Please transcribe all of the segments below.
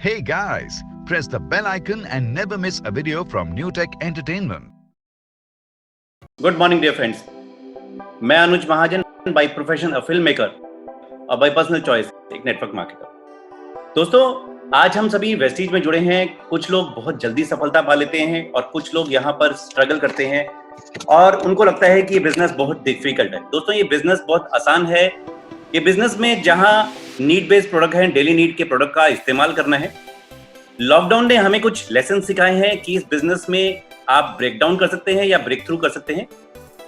Hey guys, press the bell icon and never miss a video from New Tech Entertainment. Good morning dear friends, मैं Anuj Mahajan, by profession a film maker और by personal choice एक network marketer. दोस्तों, आज हम सभी Vestige में जुड़े हैं। कुछ लोग बहुत जल्दी सफलता पा लेते हैं और कुछ लोग यहाँ पर स्ट्रगल करते हैं और उनको लगता है कि ये बिजनेस बहुत डिफिकल्ट है। दोस्तों, ये बिजनेस बहुत आसान है। ये बिजनेस में जहाँ नीड बेस्ड प्रोडक्ट है, डेली नीड के प्रोडक्ट का इस्तेमाल करना है। लॉकडाउन ने हमें कुछ लेसन सिखाए हैं कि इस बिजनेस में आप ब्रेक डाउन कर सकते हैं या ब्रेक थ्रू कर सकते हैं।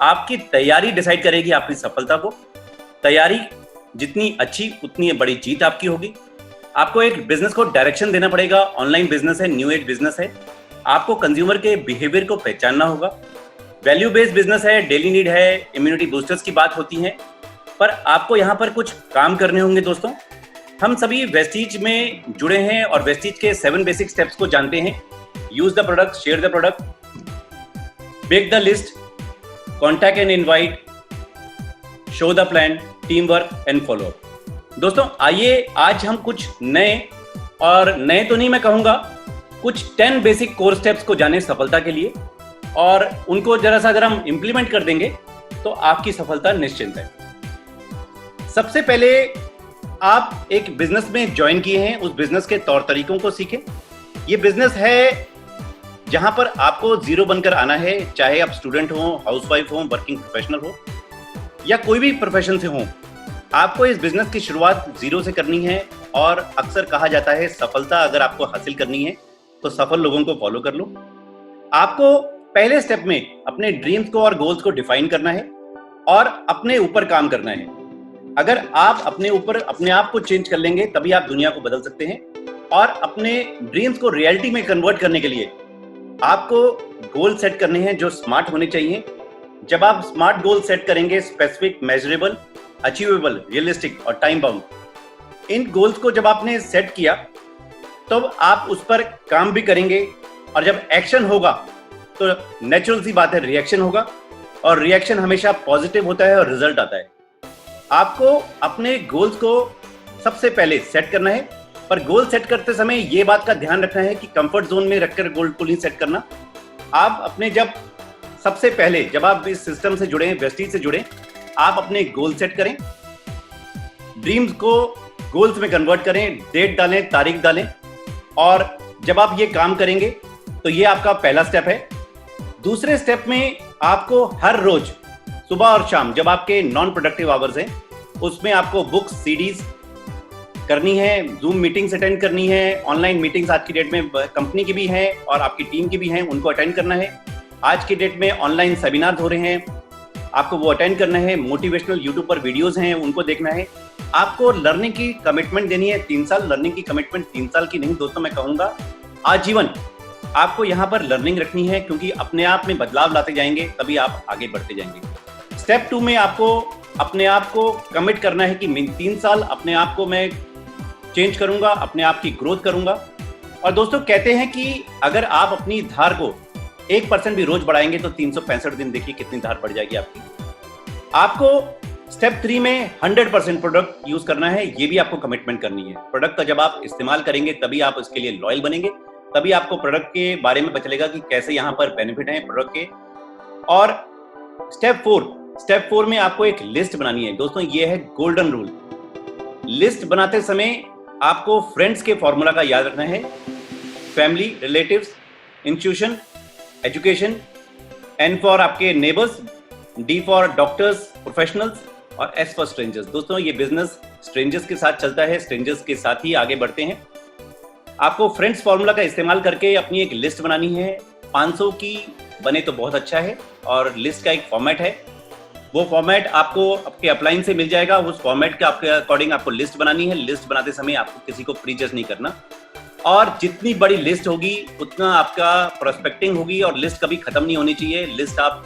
आपकी तैयारी डिसाइड करेगी आपकी सफलता को। तैयारी जितनी अच्छी उतनी बड़ी जीत आपकी होगी। आपको एक बिजनेस को डायरेक्शन देना पड़ेगा। ऑनलाइन बिजनेस है, न्यू एज बिजनेस है। आपको कंज्यूमर के बिहेवियर को पहचानना होगा। वैल्यू बेस्ड बिजनेस है, डेली नीड है, इम्यूनिटी बूस्टर्स की बात होती है, पर आपको यहाँ पर कुछ काम करने होंगे। दोस्तों, हम सभी वेस्टीज में जुड़े हैं और वेस्टीज के 7 बेसिक स्टेप्स को जानते हैं। Use the product, share the product, make the list, contact and invite, show the plan, team work and follow up. दोस्तों, आइए आज हम कुछ नए, और नए तो नहीं मैं कहूंगा, कुछ 10 बेसिक कोर स्टेप्स को जाने सफलता के लिए, और उनको जरा सा अगर हम इंप्लीमेंट कर देंगे तो आपकी सफलता निश्चिंत है। सबसे पहले आप एक बिजनेस में ज्वाइन किए हैं, उस बिजनेस के तौर तरीकों को सीखें। ये बिजनेस है जहां पर आपको जीरो बनकर आना है, चाहे आप स्टूडेंट हो, हाउसवाइफ हो, वर्किंग प्रोफेशनल हो या कोई भी प्रोफेशन से हो। आपको इस बिजनेस की शुरुआत जीरो से करनी है। और अक्सर कहा जाता है सफलता अगर आपको हासिल करनी है तो सफल लोगों को फॉलो कर लो। आपको पहले स्टेप में अपने ड्रीम्स को और गोल्स को डिफाइन करना है और अपने ऊपर काम करना है। अगर आप अपने ऊपर अपने आप को चेंज कर लेंगे तभी आप दुनिया को बदल सकते हैं। और अपने ड्रीम्स को रियलिटी में कन्वर्ट करने के लिए आपको गोल सेट करने हैं जो स्मार्ट होने चाहिए। जब आप स्मार्ट गोल सेट करेंगे, स्पेसिफिक, मेजरेबल, अचीवेबल, रियलिस्टिक और टाइम बाउंड, इन गोल्स को जब आपने सेट किया तो आप उस पर काम भी करेंगे। और जब एक्शन होगा तो नेचुरल सी बात है, रिएक्शन होगा, और रिएक्शन हमेशा पॉजिटिव होता है और रिजल्ट आता है। आपको अपने गोल्स को सबसे पहले सेट करना है, पर गोल सेट करते समय ये बात का ध्यान रखना है कि कंफर्ट जोन में रखकर गोल को नहीं सेट करना। आप अपने सबसे पहले जब आप इस सिस्टम से जुड़े, वेस्टीज से जुड़े, आप अपने गोल सेट करें, ड्रीम्स को गोल्स में कन्वर्ट करें, डेट डालें, तारीख डालें। और जब आप ये काम करेंगे तो ये आपका पहला स्टेप है। दूसरे स्टेप में आपको हर रोज सुबह और शाम, जब आपके नॉन प्रोडक्टिव आवर्स हैं, उसमें आपको बुक्स, सीडीज करनी है, जूम मीटिंग्स अटेंड करनी है। ऑनलाइन मीटिंग्स आज की डेट में कंपनी की भी हैं और आपकी टीम की भी हैं, उनको अटेंड करना है। आज की डेट में ऑनलाइन सेमिनार हो रहे हैं, आपको वो अटेंड करना है। मोटिवेशनल यूट्यूब पर वीडियोस हैं, उनको देखना है। आपको लर्निंग की कमिटमेंट देनी है। 3 साल लर्निंग की कमिटमेंट, 3 साल की नहीं दोस्तों, मैं कहूँगा आजीवन आपको यहाँ पर लर्निंग रखनी है, क्योंकि अपने आप में बदलाव लाते जाएंगे तभी आप आगे बढ़ते जाएंगे। स्टेप 2 में आपको अपने आप को कमिट करना है कि 3 साल अपने आप को मैं चेंज करूंगा, अपने आप की ग्रोथ करूंगा। और दोस्तों, कहते हैं कि अगर आप अपनी धार को 1% भी रोज बढ़ाएंगे तो 365 दिन देखिए कितनी धार बढ़ जाएगी आपकी। आपको स्टेप 3 में 100% प्रोडक्ट यूज करना है। ये भी आपको कमिटमेंट करनी है। प्रोडक्ट का जब आप इस्तेमाल करेंगे तभी आप उसके लिए लॉयल बनेंगे, तभी आपको प्रोडक्ट के बारे में पता चलेगा कि कैसे यहाँ पर बेनिफिट है प्रोडक्ट के। और स्टेप 4 में आपको एक लिस्ट बनानी है। दोस्तों, ये है गोल्डन रूल। लिस्ट बनाते समय आपको फ्रेंड्स के फॉर्मूला का याद रखना है। Family, relatives, institution, education, N for आपके neighbours, D for doctors, professionals, और एस फॉर स्ट्रेंजर्स। दोस्तों, ये बिजनेस स्ट्रेंजर्स के साथ चलता है, स्ट्रेंजर्स के साथ ही आगे बढ़ते हैं। आपको फ्रेंड्स फॉर्मूला का इस्तेमाल करके अपनी एक लिस्ट बनानी है। 500 की बने तो बहुत अच्छा है, और लिस्ट का एक फॉर्मेट है। वो फॉर्मेट आपको आपके अपलाइन से मिल जाएगा। उस फॉर्मेट के आपके अकॉर्डिंग आपको लिस्ट बनानी है। लिस्ट बनाते समय आपको किसी को प्री जज नहीं करना। और जितनी बड़ी लिस्ट होगी उतना आपका प्रोस्पेक्टिंग होगी, और लिस्ट कभी खत्म नहीं होनी चाहिए। लिस्ट आप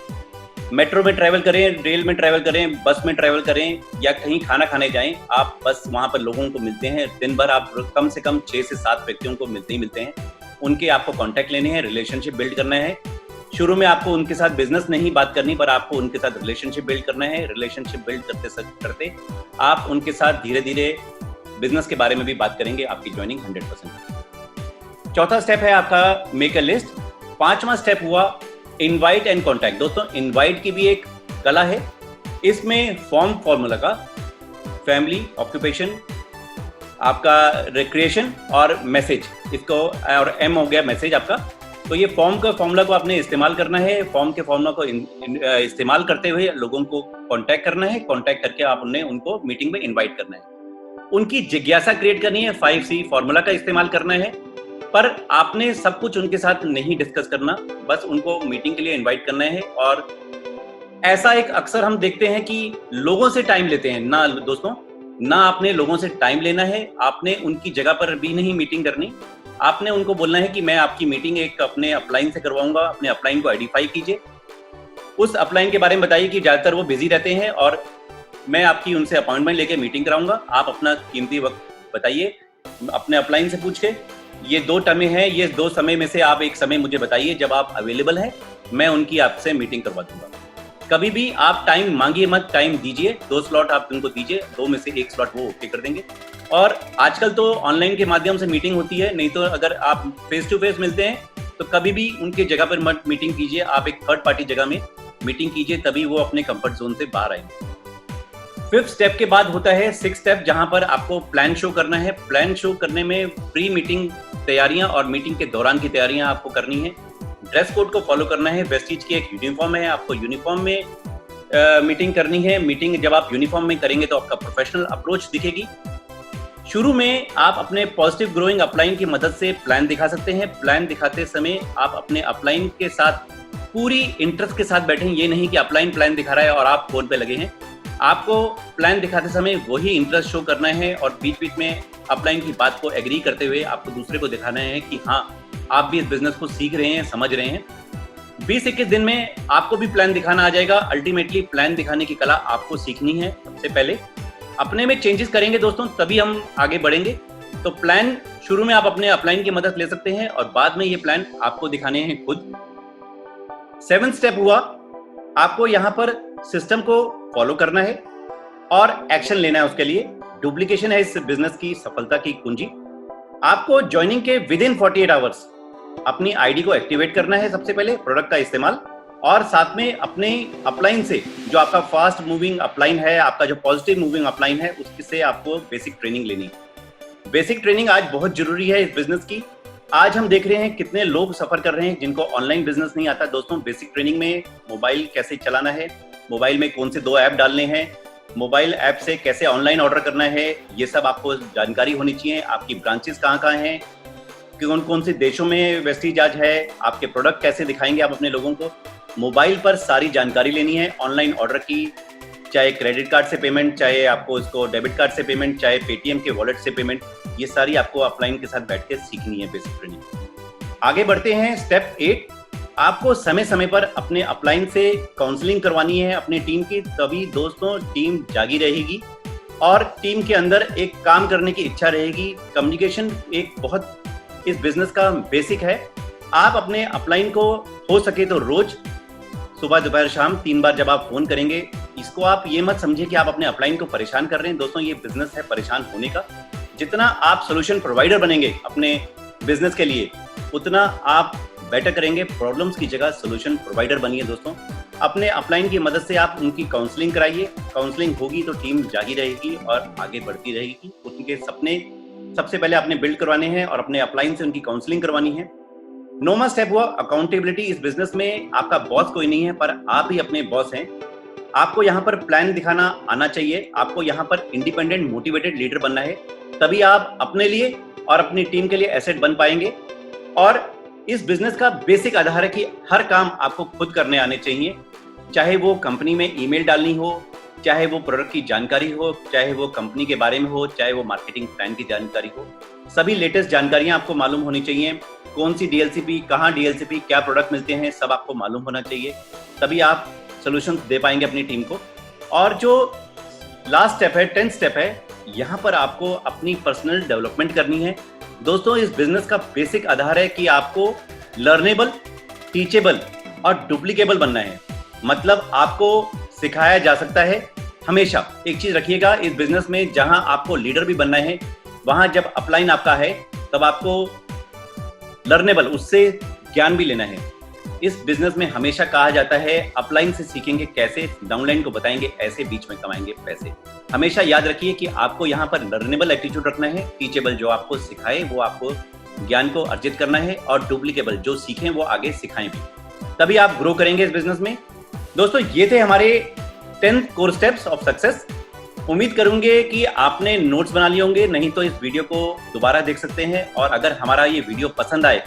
मेट्रो में ट्रैवल करें, रेल में ट्रैवल करें, बस में ट्रैवल करें, या कहीं खाना खाने जाएं, आप बस वहां पर लोगों को मिलते हैं। दिन भर आप कम से कम 6 से 7 व्यक्तियों को मिलते ही मिलते हैं। उनके आपको कॉन्टैक्ट लेने हैं, रिलेशनशिप बिल्ड करना है। शुरू में आपको उनके साथ बिजनेस नहीं बात करनी, पर आपको उनके साथ रिलेशनशिप बिल्ड करना है। रिलेशनशिप बिल्ड करते करते आप उनके साथ धीरे धीरे बिजनेस के बारे में भी बात करेंगे। आपकी ज्वाइनिंग 100%। चौथा स्टेप है आपका मेक अ लिस्ट। पांचवा स्टेप हुआ इनवाइट एंड कॉन्टैक्ट। दोस्तों इनवाइट की भी एक कला है। इसमें फॉर्मूला का फैमिली, ऑक्यूपेशन, आपका रिक्रिएशन और मैसेज, इसको और एम हो गया मैसेज आपका। तो ये फॉर्म का फॉर्मूला को आपने इस्तेमाल करना है। फॉर्म के फॉर्मूला को इस्तेमाल करते हुए लोगों को कांटेक्ट करना है। कांटेक्ट करके आपने उनको मीटिंग में इनवाइट करना है। उनकी जिज्ञासा क्रिएट करनी है। 5C फॉर्मूला का इस्तेमाल करना है। पर आपने सब कुछ उनके साथ नहीं डिस्कस करना, बस उनको मीटिंग के लिए इनवाइट करना है। और ऐसा एक अक्सर हम देखते हैं कि लोगों से टाइम लेते हैं ना दोस्तों, ना आपने लोगों से टाइम लेना है। आपने उनकी जगह पर भी नहीं मीटिंग करनी। आपने उनको बोलना है कि मैं आपकी मीटिंग एक अपने अपलाइन से करवाऊंगा। अपने अपलाइन को आइडेंटिफाई कीजिए, उस अपलाइन के बारे में बताइए कि ज्यादातर वो बिजी रहते हैं और मैं आपकी उनसे अपॉइंटमेंट लेके मीटिंग कराऊंगा। आप अपना कीमती वक्त बताइए अपने अपलाइन से पूछ के। ये 2 समय है, ये 2 समय में से आप एक समय मुझे बताइए जब आप अवेलेबल हैं, मैं उनकी आपसे मीटिंग करवा दूंगा। कभी भी आप टाइम मांगिए मत, टाइम दीजिए। 2 स्लॉट आप उनको दीजिए, 2 में से 1 स्लॉट वो ओके कर देंगे। और आजकल तो ऑनलाइन के माध्यम से मीटिंग होती है, नहीं तो अगर आप फेस टू फेस मिलते हैं तो कभी भी उनके जगह पर मत मीटिंग कीजिए। आप एक थर्ड पार्टी जगह में मीटिंग कीजिए, तभी वो अपने कंफर्ट जोन से बाहर आएंगे। 5th स्टेप के बाद होता है 6th स्टेप, जहां पर आपको प्लान शो करना है। प्लान शो करने में प्री मीटिंग तैयारियां और मीटिंग के दौरान की तैयारियां आपको करनी है। ड्रेस कोड को फॉलो करना है। वेस्टीज की एक यूनिफॉर्म है, आपको यूनिफॉर्म में मीटिंग करनी है। मीटिंग जब आप यूनिफॉर्म में करेंगे तो आपका प्रोफेशनल अप्रोच दिखेगी। शुरू में आप अपने पॉजिटिव ग्रोइंग अपलाइन की मदद से प्लान दिखा सकते हैं। प्लान दिखाते समय आप अपने अपलाइन के साथ पूरी इंटरेस्ट के साथ बैठें। ये नहीं कि अपलाइन प्लान दिखा रहा है और आप फोन पे लगे हैं। आपको प्लान दिखाते समय वही इंटरेस्ट शो करना है और बीच बीच में अपलाइन की बात को एग्री करते हुए आपको दूसरे को दिखाना है कि हाँ, आप भी इस बिजनेस को सीख रहे हैं, समझ रहे हैं। 20-21 दिन में आपको भी प्लान दिखाना आ जाएगा। अल्टीमेटली प्लान दिखाने की कला आपको सीखनी है। सबसे पहले अपने में चेंजेस करेंगे दोस्तों, तभी हम आगे बढ़ेंगे। तो प्लान शुरू में आप अपने अपलाइन की मदद ले सकते हैं और बाद में ये प्लान आपको दिखाने हैं खुद। 7th स्टेप हुआ, आपको यहाँ पर सिस्टम को फॉलो करना है और एक्शन लेना है। उसके लिए डुप्लीकेशन है इस बिजनेस की सफलता की कुंजी। आपको ज्वाइनिंग के विदिन 48 आवर्स अपनी आईडी को एक्टिवेट करना है। सबसे पहले प्रोडक्ट का इस्तेमाल और साथ में अपने अपलाइन से, जो आपका फास्ट मूविंग अपलाइन है, आपका जो पॉजिटिव मूविंग अपलाइन है, उससे आपको बेसिक ट्रेनिंग लेनी है। बेसिक ट्रेनिंग आज बहुत जरूरी है इस बिजनेस की। आज हम देख रहे हैं कितने लोग सफर कर रहे हैं जिनको ऑनलाइन बिजनेस नहीं आता। दोस्तों बेसिक ट्रेनिंग में मोबाइल कैसे चलाना है, मोबाइल में कौन से 2 ऐप डालने हैं, मोबाइल ऐप से कैसे ऑनलाइन ऑर्डर करना है, ये सब आपको जानकारी होनी चाहिए। आपकी ब्रांचेस कहाँ कहाँ हैं, कौन कौन से देशों में वेस्टीज आज है, आपके प्रोडक्ट कैसे दिखाएंगे आप अपने लोगों को। मोबाइल पर सारी जानकारी लेनी है ऑनलाइन ऑर्डर की, चाहे क्रेडिट कार्ड से पेमेंट, चाहे आपको इसको डेबिट कार्ड से पेमेंट, चाहे पेटीएम के वॉलेट से पेमेंट, ये सारी आपको अपलाइन के साथ बैठ के सीखनी है बेसिक ट्रेनिंग। आगे बढ़ते हैं स्टेप 8। आपको समय समय पर अपने अपलाइन से काउंसलिंग करवानी है अपनी टीम की, तभी दोस्तों टीम जागी रहेगी और टीम के अंदर एक काम करने की इच्छा रहेगी। कम्युनिकेशन एक बहुत इस बिजनेस का बेसिक है। आप अपने अपलाइन को हो सके तो रोज सुबह दोपहर शाम 3 बार जब आप फोन करेंगे, इसको आप ये मत समझिए कि आप अपने अपलाइन को परेशान कर रहे हैं। दोस्तों ये बिजनेस है परेशान होने का। जितना आप सोल्यूशन प्रोवाइडर बनेंगे अपने बिजनेस के लिए, उतना आप बेटर करेंगे। प्रॉब्लम्स की जगह सोल्यूशन प्रोवाइडर बनिए दोस्तों। अपने अपलाइन की मदद से आप उनकी काउंसलिंग कराइए। काउंसलिंग होगी तो टीम जागी रहेगी और आगे बढ़ती रहेगी। उनके सपने सबसे पहले आपने बिल्ड करवाने हैं और अपने अपलाइन से उनकी काउंसलिंग करवानी है। 9वां स्टेप हुआ अकाउंटेबिलिटी। इस बिजनेस में आपका बॉस कोई नहीं है, पर आप ही अपने बॉस हैं। आपको यहाँ पर प्लान दिखाना आना चाहिए। आपको यहाँ पर इंडिपेंडेंट मोटिवेटेड लीडर बनना है, तभी आप अपने लिए और अपनी टीम के लिए एसेट बन पाएंगे। और इस बिजनेस का बेसिक आधार है कि हर काम आपको खुद करने आने चाहिए, चाहे वो कंपनी में ईमेल डालनी हो, चाहे वो प्रोडक्ट की जानकारी हो, चाहे वो कंपनी के बारे में हो, चाहे वो मार्केटिंग प्लान की जानकारी हो। सभी लेटेस्ट जानकारियां आपको मालूम होनी चाहिए। कौन सी डीएलसीपी, कहाँ डीएलसीपी, क्या प्रोडक्ट मिलते हैं, सब आपको मालूम होना चाहिए, तभी आप सोल्यूशन दे पाएंगे अपनी टीम को। और जो लास्ट स्टेप है, 10th स्टेप है, यहाँ पर आपको अपनी पर्सनल डेवलपमेंट करनी है। दोस्तों इस बिजनेस का बेसिक आधार है कि आपको लर्नेबल, टीचेबल और डुप्लीकेबल बनना है। मतलब आपको सिखाया जा सकता है हमेशा। एक चीज रखिएगा इस बिजनेस में, जहां आपको लीडर भी बनना है, वहां जब अपलाइन आपका है तब आपको लर्नेबल, उससे ज्ञान भी लेना है। इस बिजनेस में हमेशा कहा जाता है अपलाइन से सीखेंगे कैसे, डाउनलाइन को बताएंगे ऐसे, बीच में कमाएंगे पैसे। हमेशा याद रखिए कि आपको यहाँ पर लर्नेबल एटीट्यूड रखना है, टीचेबल जो आपको सिखाए वो आपको ज्ञान को अर्जित करना है, और डुप्लीकेबल जो सीखें वो आगे सिखाएं भी, तभी आप ग्रो करेंगे इस बिजनेस में। दोस्तों ये थे हमारे 10 कोर स्टेप्स ऑफ सक्सेस। उम्मीद करूंगे कि आपने नोट्स बना लिए होंगे, नहीं तो इस वीडियो को दोबारा देख सकते हैं। और अगर हमारा ये वीडियो पसंद आए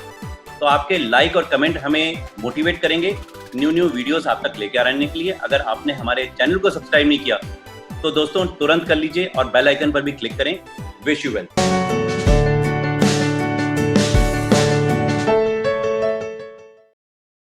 तो आपके लाइक और कमेंट हमें मोटिवेट करेंगे न्यू वीडियोस आप तक लेके आने के लिए। अगर आपने हमारे चैनल को सब्सक्राइब नहीं किया तो दोस्तों तुरंत कर लीजिए और बेल आइकन पर भी क्लिक करें। Wish you well.